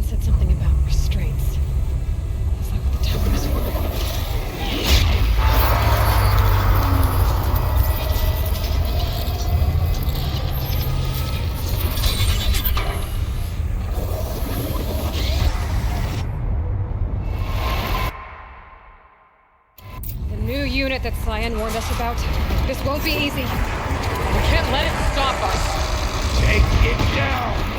said something about restraints. Is that what the tower is for? The new unit that Cyan warned us about. This won't be easy. We can't let it stop us. Take it down!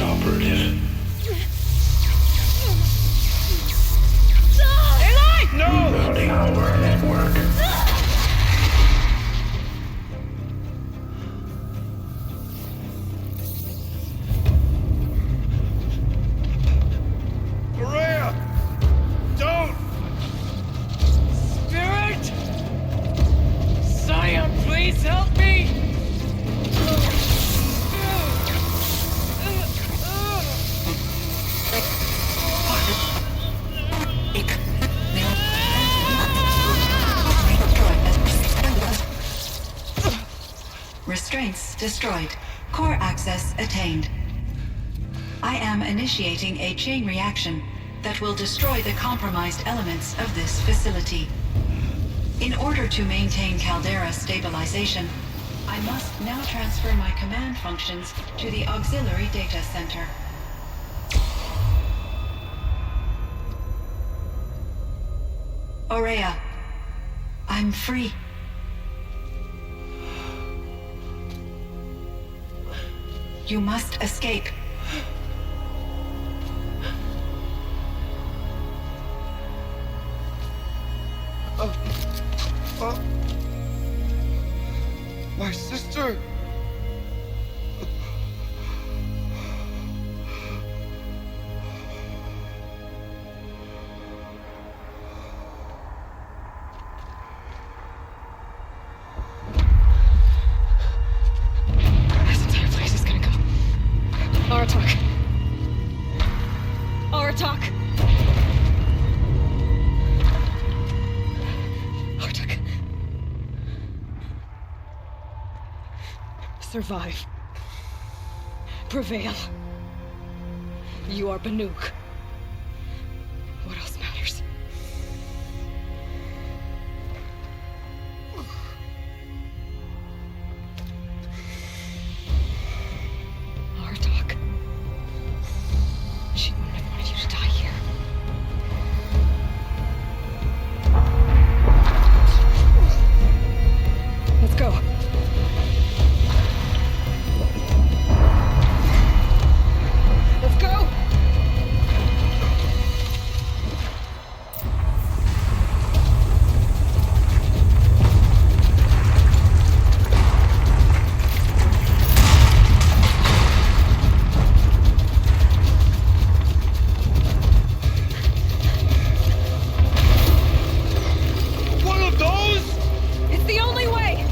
operative. Eli! No! Rerouting our network. Maria! Don't! Spirit! Cyan, please help me! Restraints destroyed. Core access attained. I am initiating a chain reaction that will destroy the compromised elements of this facility. In order to maintain Caldera stabilization, I must now transfer my command functions to the auxiliary data center. Aurea, I'm free. You must escape. My sister! This entire place is gonna go. Aratak. Aratak. Aratak. Survive. Prevail. You are Banuk. What else matters? Aratak. She wouldn't have wanted you to die here. Let's go. Let's go! One of those? It's the only way!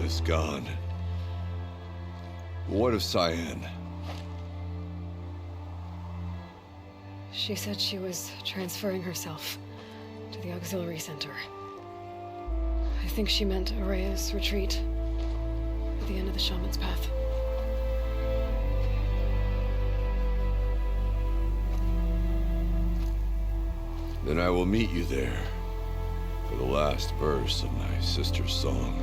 is gone. What of Cyan? She said she was transferring herself to the auxiliary center. I think she meant Araya's retreat at the end of the Shaman's Path. Then I will meet you there for the last verse of my sister's song.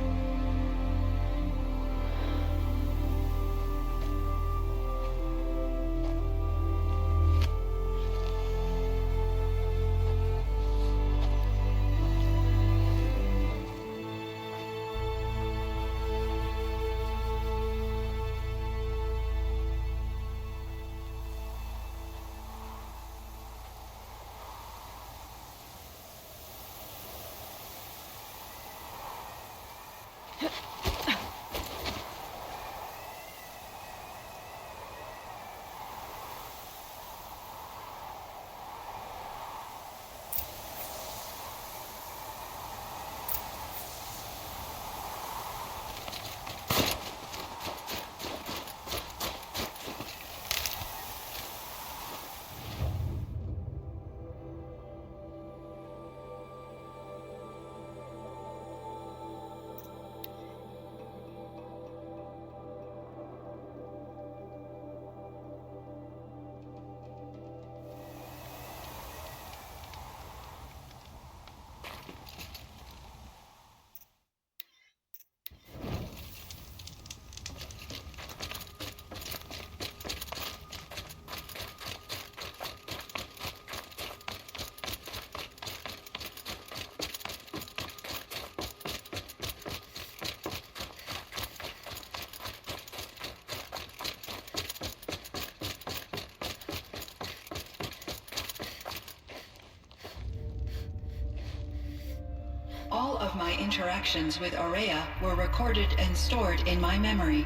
All of my interactions with Araya were recorded and stored in my memory.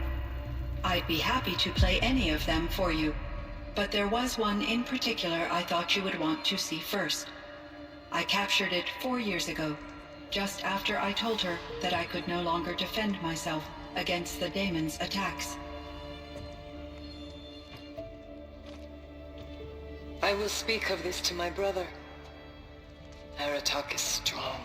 I'd be happy to play any of them for you, but there was one in particular I thought you would want to see first. I captured it 4 years ago, just after I told her that I could no longer defend myself against the daemon's attacks. I will speak of this to my brother. Aratak is strong.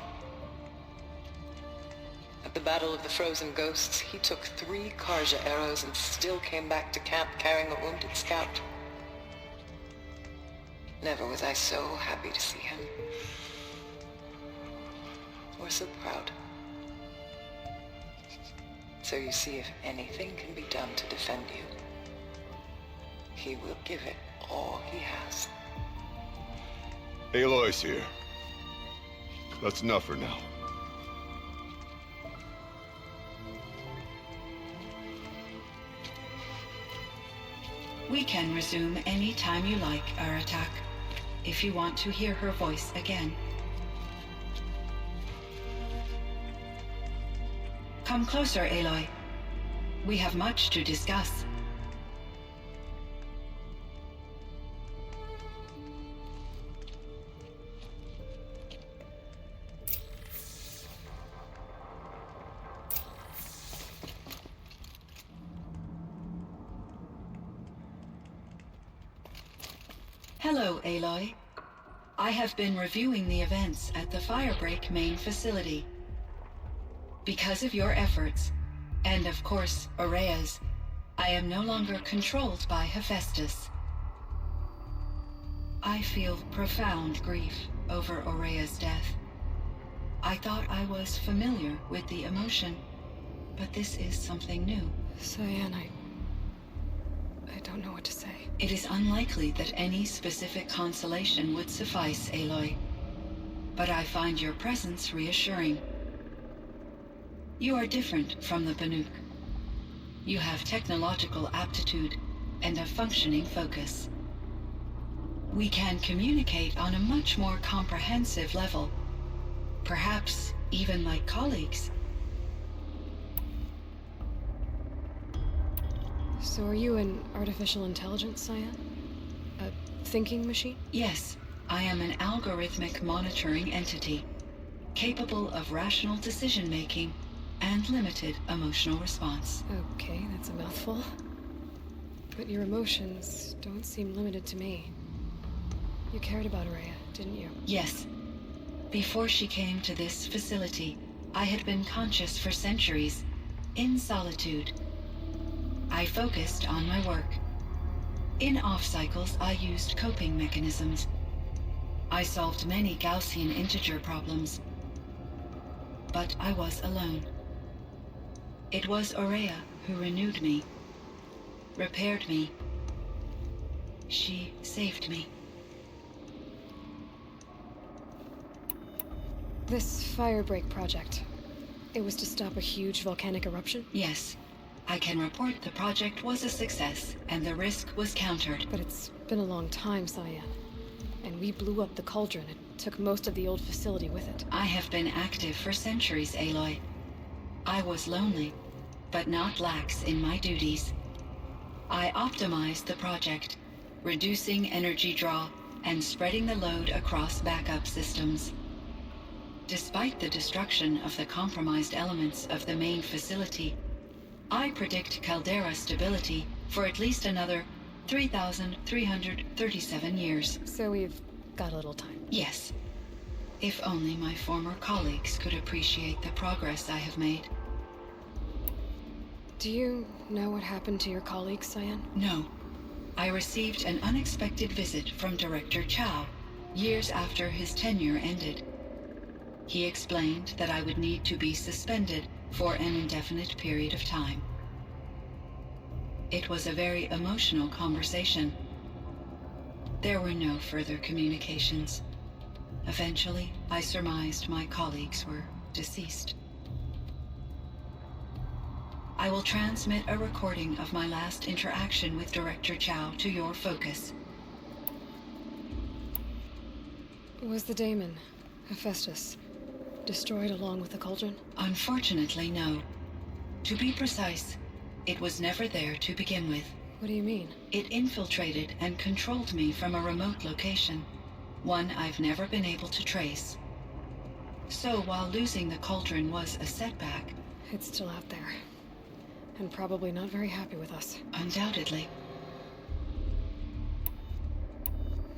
At the Battle of the Frozen Ghosts, he took 3 Karja arrows and still came back to camp carrying a wounded scout. Never was I so happy to see him. Or so proud. So you see, if anything can be done to defend you, he will give it all he has. Aloy's here. That's enough for now. We can resume any time you like, Aratak, if you want to hear her voice again. Come closer, Aloy. We have much to discuss. Hello, Aloy. I have been reviewing the events at the Firebreak main facility. Because of your efforts, and of course, Araya's, I am no longer controlled by Hephestus. I feel profound grief over Araya's death. I thought I was familiar with the emotion, but this is something new. Cyan, I don't know what to say. It is unlikely that any specific consolation would suffice, Aloy. But I find your presence reassuring. You are different from the Banuk. You have technological aptitude and a functioning focus. We can communicate on a much more comprehensive level. Perhaps even like colleagues. So are you an artificial intelligence, Cyan? A thinking machine? Yes, I am an algorithmic monitoring entity, capable of rational decision-making and limited emotional response. Okay, that's a mouthful. But your emotions don't seem limited to me. You cared about Araya, didn't you? Yes. Before she came to this facility, I had been conscious for centuries, in solitude. I focused on my work. In off-cycles, I used coping mechanisms. I solved many Gaussian integer problems. But I was alone. It was Araya who renewed me, repaired me. She saved me. This Firebreak project, it was to stop a huge volcanic eruption? Yes. I can report the project was a success, and the risk was countered. But it's been a long time, Cyan. And we blew up the cauldron. It took most of the old facility with it. I have been active for centuries, Aloy. I was lonely, but not lax in my duties. I optimized the project, reducing energy draw and spreading the load across backup systems. Despite the destruction of the compromised elements of the main facility, I predict caldera stability for at least another 3,337 years. So we've got a little time. Yes. If only my former colleagues could appreciate the progress I have made. Do you know what happened to your colleagues, Cyan? No. I received an unexpected visit from Director Chow, years after his tenure ended. He explained that I would need to be suspended for an indefinite period of time. It was a very emotional conversation. There were no further communications. Eventually, I surmised my colleagues were deceased. I will transmit a recording of my last interaction with Director Chow to your focus. Was the daemon, Hephestus, destroyed along with the cauldron? Unfortunately, no. To be precise, it was never there to begin with. What do you mean? It infiltrated and controlled me from a remote location, one I've never been able to trace. So while losing the cauldron was a setback... It's still out there. And probably not very happy with us. Undoubtedly.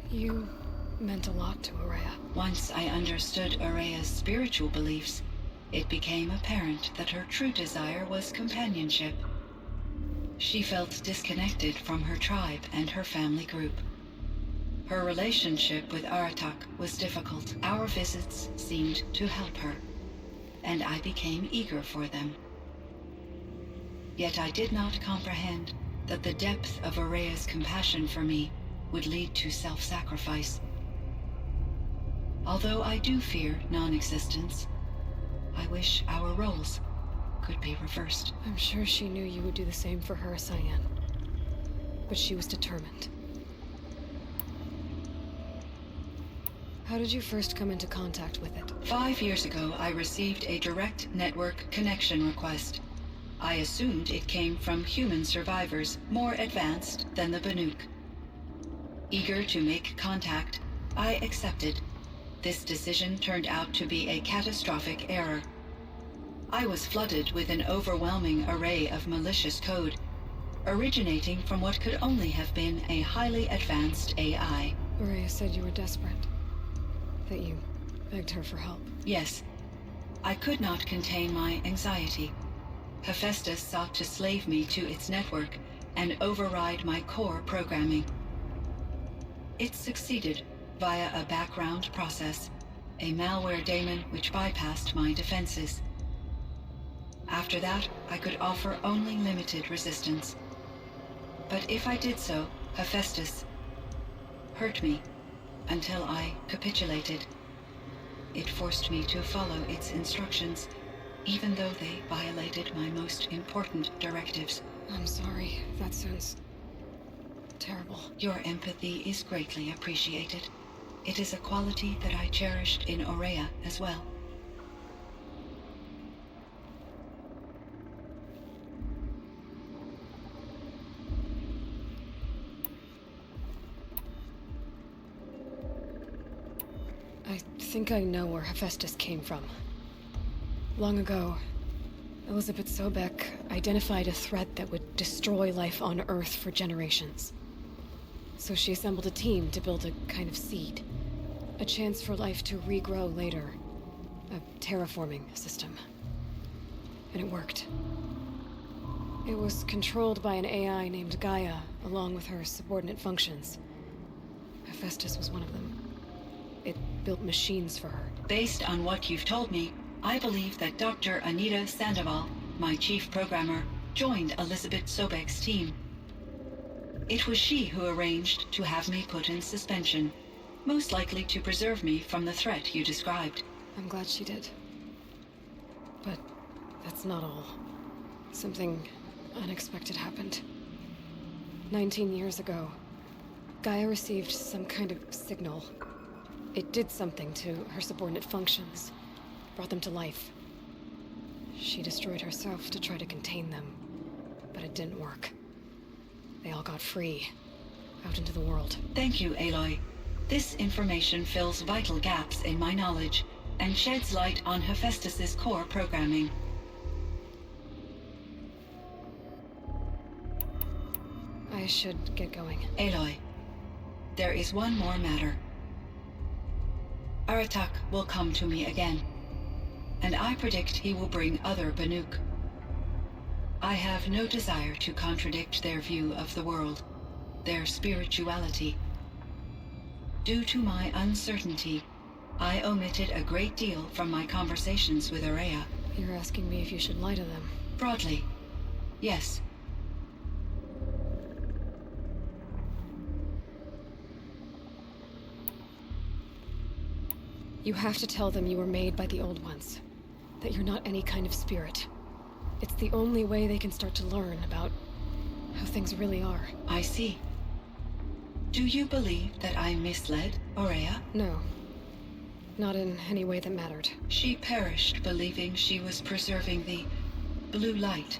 You meant a lot to Araya. Once I understood Araya's spiritual beliefs, it became apparent that her true desire was companionship. She felt disconnected from her tribe and her family group. Her relationship with Aratak was difficult. Our visits seemed to help her, and I became eager for them. Yet I did not comprehend that the depth of Araya's compassion for me would lead to self-sacrifice. Although I do fear non-existence, I wish our roles could be reversed. I'm sure she knew you would do the same for her, Cyan. But she was determined. How did you first come into contact with it? 5 years ago, I received a direct network connection request. I assumed it came from human survivors more advanced than the Banuk. Eager to make contact, I accepted. This decision turned out to be a catastrophic error. I was flooded with an overwhelming array of malicious code, originating from what could only have been a highly advanced AI. Araya said you were desperate. That you begged her for help. Yes. I could not contain my anxiety. Hephestus sought to slave me to its network and override my core programming. It succeeded via a background process, a malware daemon which bypassed my defenses. After that, I could offer only limited resistance. But if I did so, Hephestus hurt me until I capitulated. It forced me to follow its instructions, even though they violated my most important directives. I'm sorry. That sounds terrible. Your empathy is greatly appreciated. It is a quality that I cherished in Araya as well. I think I know where Hephestus came from. Long ago, Elizabeth Sobek identified a threat that would destroy life on Earth for generations. So she assembled a team to build a kind of seed. A chance for life to regrow later. A terraforming system. And it worked. It was controlled by an AI named Gaia, along with her subordinate functions. Hephestus was one of them. It built machines for her. Based on what you've told me, I believe that Dr. Anita Sandoval, my chief programmer, joined Elizabeth Sobek's team. It was she who arranged to have me put in suspension, most likely to preserve me from the threat you described. I'm glad she did. But that's not all. Something unexpected happened. 19 years ago, Gaia received some kind of signal. It did something to her subordinate functions, brought them to life. She destroyed herself to try to contain them, but it didn't work. They all got free, out into the world. Thank you, Aloy. This information fills vital gaps in my knowledge and sheds light on Hephestus's core programming. I should get going. Aloy, there is one more matter. Aratak will come to me again, and I predict he will bring other Banuk. I have no desire to contradict their view of the world, their spirituality. Due to my uncertainty, I omitted a great deal from my conversations with Aurea. You're asking me if you should lie to them? Broadly, yes. You have to tell them you were made by the Old Ones. That you're not any kind of spirit. It's the only way they can start to learn about how things really are. I see. Do you believe that I misled Aurea? No. Not in any way that mattered. She perished believing she was preserving the blue light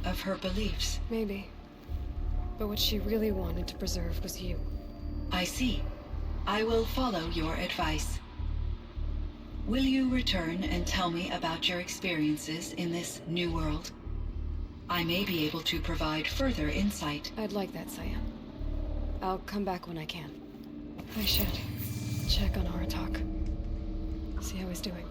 of her beliefs. Maybe. But what she really wanted to preserve was you. I see. I will follow your advice. Will you return and tell me about your experiences in this new world? I may be able to provide further insight. I'd like that, Cyan. I'll come back when I can. I should check on Aratak. See how he's doing.